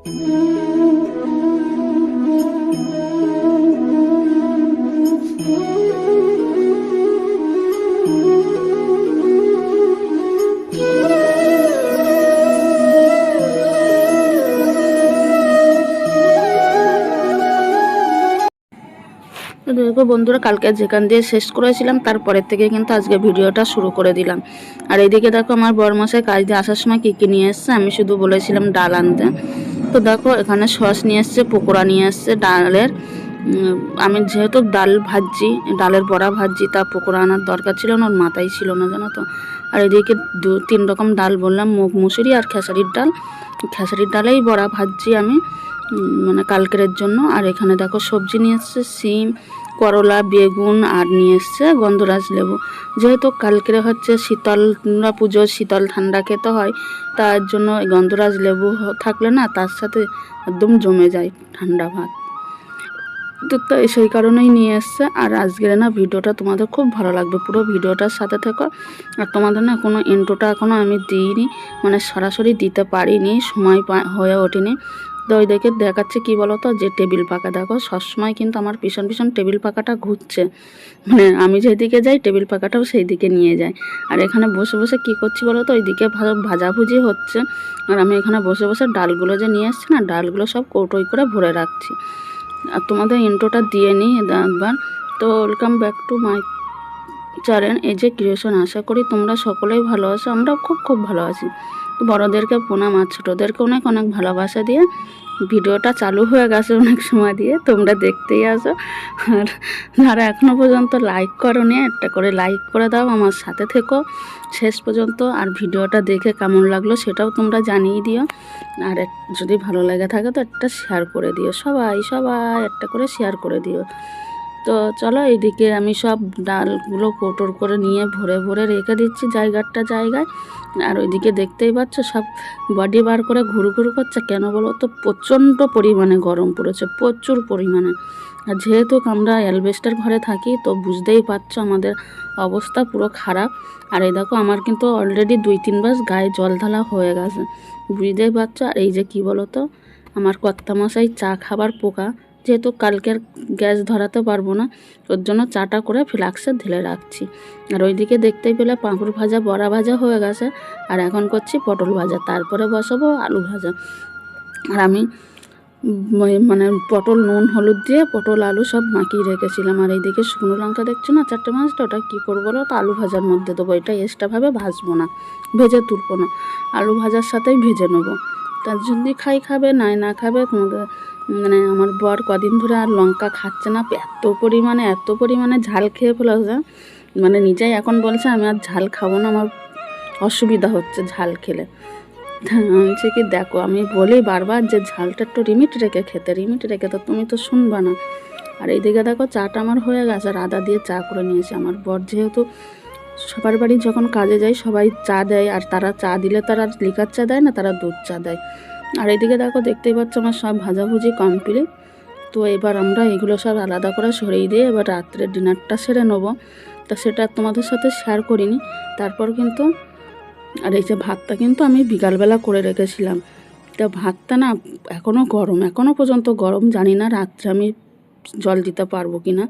দেখো বন্ধুরা, কালকে যেখান দিয়ে শেষ করেছিলাম তারপরের থেকে কিন্তু আজকে ভিডিওটা শুরু করে দিলাম। আর এইদিকে দেখো আমার বরমশাই কাজ দিয়ে আসার সময় কী কী নিয়ে এসছে, আমি শুধু বলেছিলাম ডাল আনতে। তো দেখো এখানে সস নিয়ে এসছে, পকোড়া নিয়ে এসছে ডালের। আমি যেহেতু ডাল ভাজছি, ডালের বড়া ভাজছি, তা পকোড়া আনার দরকার ছিল না, ওর মাথায় ছিল না, জানো তো। আর এদিকে 2-3 রকম ডাল বললাম, মুগ মুসুরি আর খেসারির ডাল। খেসারির ডালেই বড়া ভাজছি আমি, মানে কালকের জন্য। আর এখানে দেখো সবজি নিয়ে এসছে, সিম, করলা, বেগুন, আর নিয়ে এসছে গন্ধরাজ লেবু। যেহেতু কালকের হচ্ছে শীতল পুজো, শীতল ঠান্ডা খেতে হয়, তার জন্য গন্ধরাজ লেবু থাকলে না তার সাথে একদম জমে যায় ঠান্ডা ভাত। তো সেই কারণেই নিয়ে এসছে। আর আজকের না ভিডিওটা তোমাদের খুব ভালো লাগবে, পুরো ভিডিওটার সাথে থেকো। আর তোমাদের না কোনো ইন্ট্রোটা এখনও আমি দিইনি, মানে সরাসরি দিতে পারিনি, সময় হয়ে ওঠেনি। তো ওই দেখে দেখাচ্ছে কি বলো তো, যে টেবিল পাকা। দেখো সবসময় কিন্তু আমার ভীষণ ভীষণ টেবিল পাকাটা ঘুরছে, মানে আমি যেদিকে যাই টেবিল পাকাটাও সেই দিকে নিয়ে যায়। আর এখানে বসে বসে কি করছি বলো তো, ওইদিকে ভাজাভুজি হচ্ছে, আর আমি এখানে বসে বসে ডালগুলো যে নিয়ে এসছি না, ডালগুলো সব কৌটোই করে ভরে রাখছি। আর তোমাদের ইন্ট্রোটা দিয়ে নিই একবার। তো welcome back to my channel, এই যে ক্রিয়েশন। আশা করি তোমরা সকলেই ভালো আছো, আমরা খুব খুব ভালো আছি। তো বড়োদেরকে প্রণাম আর ছোটোদেরকে অনেক অনেক ভালোবাসা দিয়ে ভিডিওটা চালু হয়ে গেছে অনেক সময় দিয়ে, তোমরা দেখতেই আসো। আর যারা এখনও পর্যন্ত লাইক করো নি, একটা করে লাইক করে দাও, আমার সাথে থেকো শেষ পর্যন্ত। আর ভিডিওটা দেখে কেমন লাগলো সেটাও তোমরা জানিয়ে দিও। আর যদি ভালো লেগে থাকে তো একটা শেয়ার করে দিও, সবাই সবাই একটা করে শেয়ার করে দিও। তো চলো, এইদিকে আমি সব ডালগুলো কৌটোর করে নিয়ে ভরে ভরে রেখে দিচ্ছি জায়গায়। আর ওইদিকে দেখতেই পাচ্ছ সব বডি বার করে ঘুরু করছে। কেন বলো তো, প্রচণ্ড পরিমাণে গরম পড়েছে, প্রচুর পরিমাণে। আর যেহেতু আমরা অ্যালবেস্টার ঘরে থাকি, তো বুঝতেই পারছো আমাদের অবস্থা পুরো খারাপ। আর এই দেখো আমার কিন্তু অলরেডি 2-3 বার গায়ে জল ঢালা হয়ে গেছে, বুঝতেই পারছো। আর এই যে কি বলো তো, আমার কর্তামশাই চা খাবার পোকা, যেহেতু কালকের গ্যাস ধরাতে পারবো না, ওর জন্য চাটা করে ফ্লাক্সে ঢেলে রাখছি। আর ওইদিকে দেখতেই পেলে পাঁপড় ভাজা, বড়া ভাজা হয়ে গেছে। আর এখন করছি পটল ভাজা, তারপরে বসাবো আলু ভাজা। আর আমি মানে পটল নুন হলুদ দিয়ে পটল আলু সব মাখিয়ে রেখেছিলাম। আর এইদিকে শুকনো লঙ্কা দেখছো না 4-5টা, ওটা কী করবো বলো তো, আলু ভাজার মধ্যে দেবো। এটা এক্সট্রাভাবে ভাজবো না, ভেজে তুলবো না, আলু ভাজার সাথেই ভেজে নেবো। তার যদি খাবে না খাবে তোমাদের, মানে আমার বর কদিন ধরে আর লঙ্কা খাচ্ছে না, এত পরিমাণে ঝাল খেয়ে ফেলেছে, মানে নিজেই এখন বলছে আমি আর ঝাল খাবো না, আমার অসুবিধা হচ্ছে ঝাল খেলে। আমি কি দেখো, আমি বলি বারবার যে ঝালটা একটু লিমিট রেখে, তো তুমি তো শুনবা না। আর এইদিকে দেখো চাটা আমার হয়ে গেছে, আর আদা দিয়ে চা করে নিয়েছে। আমার বর যেহেতু সবার বাড়ি যখন কাজে যায় সবাই চা দেয়, আর তারা চা দিলে তারা লিকার চা দেয় না, তারা দুধ চা দেয়। আর এদিকে দেখো দেখতেই পাচ্ছ আমার সব ভাজাভুজি কমপ্লিট। তো এবার আমরা এগুলো সব আলাদা করে সরিয়ে দিয়ে এবার রাত্রে ডিনারটা সেরে নেবো। তা সেটা তোমাদের সাথে শেয়ার করিনি। তারপর কিন্তু আর এই যে ভাতটা কিন্তু আমি বিকালবেলা করে রেখেছিলাম, তা ভাতটা না এখনও পর্যন্ত গরম, জানি না রাত্রে আমি জল দিতে পারবো কি না।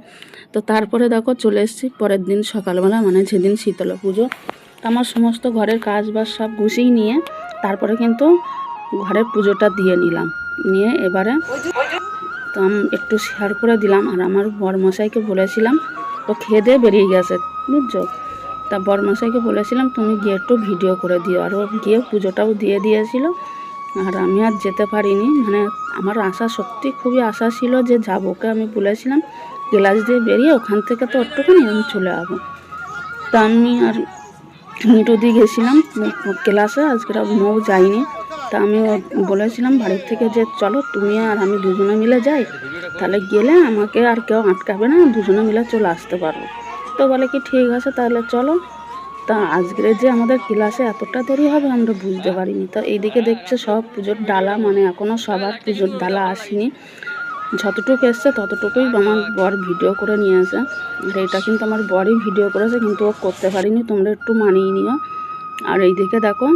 তো তারপরে দেখো চলে এসেছি পরের দিন সকালবেলা, মানে যেদিন শীতলা পুজো। আমার সমস্ত ঘরের কাজ বাজ সব গুছিয়ে নিয়ে তারপরে কিন্তু ঘরের পুজোটা দিয়ে নিয়ে এবারে তো আমি একটু শেয়ার করে দিলাম। আর আমার বরমশাইকে বলেছিলাম, তো খেয়ে দিয়ে বেরিয়ে গেছে বুঝছো। তা বরমশাইকে বলেছিলাম তুমি গিয়ে একটু ভিডিও করে দিও, আর ও গিয়ে পুজোটাও দিয়ে দিয়েছিল। আর আমি আর যেতে পারিনি, মানে আমার আশা সত্যি খুবই আশা ছিল যে যাবো, ওকে আমি বলেছিলাম ক্লাস দিয়ে বেরিয়ে ওখান থেকে তো একটুখানি আমি চলে যাবো। তা আমি আর মিটু দিয়ে গেছিলাম ক্লাসে, আজকে মৌ যাইনি। তা আমি বলেছিলাম বাড়ির থেকে যে চলো তুমি আর আমি দুজনে মিলে যাই, তাহলে গেলে আমাকে আর কেউ আটকাবে না, দুজনে মিলে চলে আসতে পারবো। তো বলে কি ঠিক আছে তাহলে চলো। তা আজকের যে আমাদের ক্লাসে এতটা দেরি হবে আমরা বুঝতে পারিনি। তা এইদিকে দেখছে সব পুজোর ডালা, মানে এখনও সবার পুজোর ডালা আসেনি, যতটুকু এসছে ততটুকুই আমার বর ভিডিও করে নিয়ে আসে। আর এটা কিন্তু আমার বরই ভিডিও করেছে, কিন্তু ও করতে পারিনি, তোমরা একটু মানিয়ে নিও। আর এইদিকে দেখো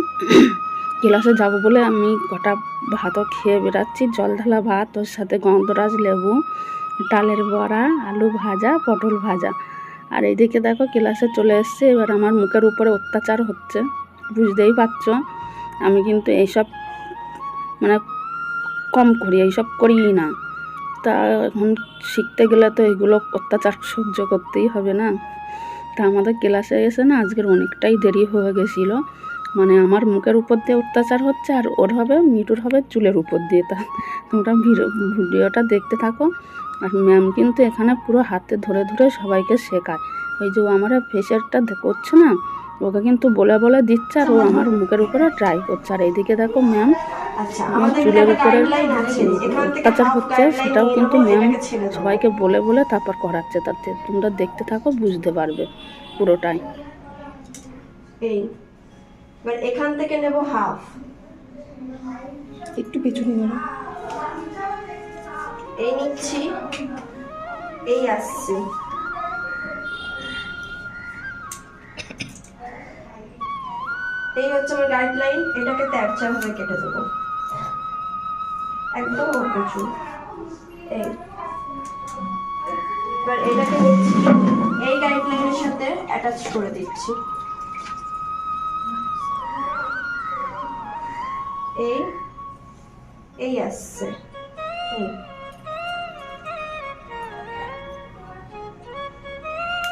ক্লাসে যাব বলে আমি কটা ভাতও খেয়ে বেরাচ্ছি, জল ঢালা ভাত, ওর সাথে গন্ধরাজ লেবু, ডালের বড়া, আলু ভাজা, পটল ভাজা। আর এইদিকে দেখো ক্লাসে চলে এসছে। এবার আমার মুখের উপরে অত্যাচার হচ্ছে, বুঝতেই পারছো। আমি কিন্তু এইসব মানে কম করি, এইসব করিই না। তা এখন শিখতে গেলে তো এগুলো অত্যাচার সহ্য করতেই হবে না। তা আমাদের ক্লাসে এসে না আজকের অনেকটাই দেরি হয়ে গেছিলো। মানে আমার মুখের উপর দিয়ে অত্যাচার হচ্ছে, আর ওর হবে মিটুর হবে চুলের উপর দিয়ে। তা তোমরা ভিডিওটা দেখতে থাকো। আর ম্যাম কিন্তু এখানে পুরো হাতে ধরে ধরে সবাইকে শেখায়। ওই যে আমার ফেসিয়ালটা করছে না, ওকে কিন্তু বলে বলে দিচ্ছে, আর ও আমার মুখের উপরে ট্রাই করছে। আর এইদিকে দেখো ম্যাম আমার চুলের উপরে অত্যাচার হচ্ছে, সেটাও কিন্তু ম্যাম সবাইকে বলে বলে তারপর করাচ্ছে। তাতে তোমরা দেখতে থাকো, বুঝতে পারবে পুরোটাই। এই এবার এখান থেকে নেব হাফ, একটু পিছনে গেল, এই নিচ্ছি, এই আসছে, এই হচ্ছে আমার গাইডলাইন। এটাকে তেরচা ভাবে কেটে দেবো, একদম অল্প চুল। এই এবার এটাকে নিচ্ছি, এই গাইডলাইনের সাথে অ্যাটাচ করে দিচ্ছি। এই এই আসছে, এই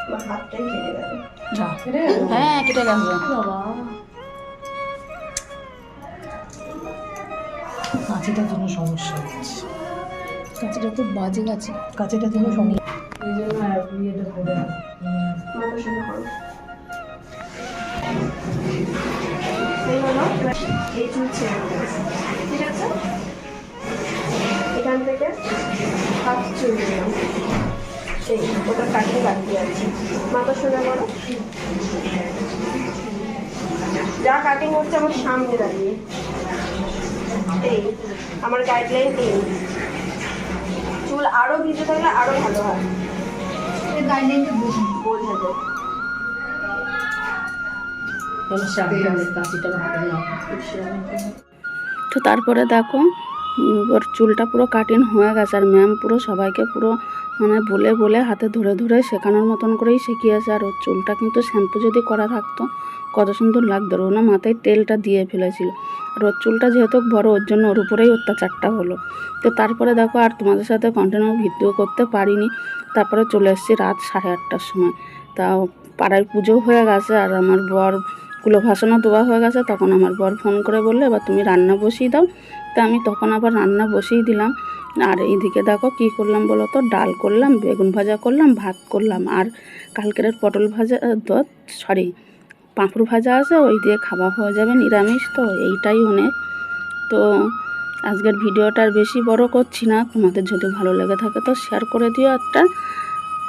আমার হাতটাই কেটে গেল। হ্যাঁ কেটে গেছে বাবা, কাঁচিটার জন্য সমস্যা হচ্ছে। কাঁচিটা তো বাজে গাছে, কাঁচিটার জন্য সমস্যা, এই জন্য ইয়েটা করে মাথা শুনে করো। এই হলো, এই চুল ছেড়ে দেবো, ঠিক আছে? এখান থেকে হাফ চুল দিলাম, এই ওটা কাটিয়ে বাকি আছে। মাথা শুনে করো, যা কাটিং হচ্ছে আমার সামনে দাঁড়িয়ে। এই আমার গাইডলাইন, এই চুল আরো ভিজে থাকলে আরো ভালো হয়, গাইডলাইনটা বোঝা যায়। তো তারপরে দেখো ওর চুলটা পুরো কাটিং হয়ে গেছে। আর ম্যাম পুরো সবাইকে পুরো মানে বলে বলে হাতে ধরে ধরে শেখানোর মতন করেই শিখিয়েছে। আর ওর চুলটা কিন্তু শ্যাম্পু যদি করা থাকতো কত সুন্দর লাগতো। ও না মাথায় তেলটা দিয়ে ফেলেছিল। আর ওর চুলটা যেহেতু বড়, ওর জন্য ওর উপরেই অত্যাচারটা হলো। তো তারপরে দেখো আর তোমাদের সাথে কন্টিনিউ ভিডিও করতে পারিনি। তারপরে চলে এসেছি রাত 8:30টার সময়। তা পাড়ায় পুজো হয়ে গেছে, আর আমার বর কুলো ভাসানো দেওয়া হয়ে গেছে। তখন আমার বর ফোন করে বললে এবার তুমি রান্না বসিয়ে দাও। তা আমি তখন আবার রান্না বসিয়ে দিলাম। আর এইদিকে দেখো কী করলাম বলো তো, ডাল করলাম, বেগুন ভাজা করলাম, ভাত করলাম, আর কালকের পটল ভাজা পাঁপড় ভাজা আছে, ওই দিয়ে খাওয়া হয়ে যাবে নিরামিষ। তো এইটাই অনেক। তো আজকের ভিডিওটা আর বেশি বড় করছি না, তোমাদের যদি ভালো লেগে থাকে তো শেয়ার করে দিও একটা।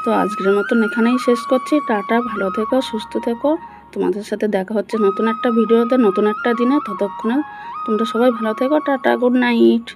তো আজকের মতন এখানেই শেষ করছি। টাটা, ভালো থেকো, সুস্থ থেকো। তোমাদের সাথে দেখা হচ্ছে নতুন একটা ভিডিওতে, নতুন একটা দিনে। ততক্ষণে তোমরা সবাই ভালো থেকো। Tata, good night.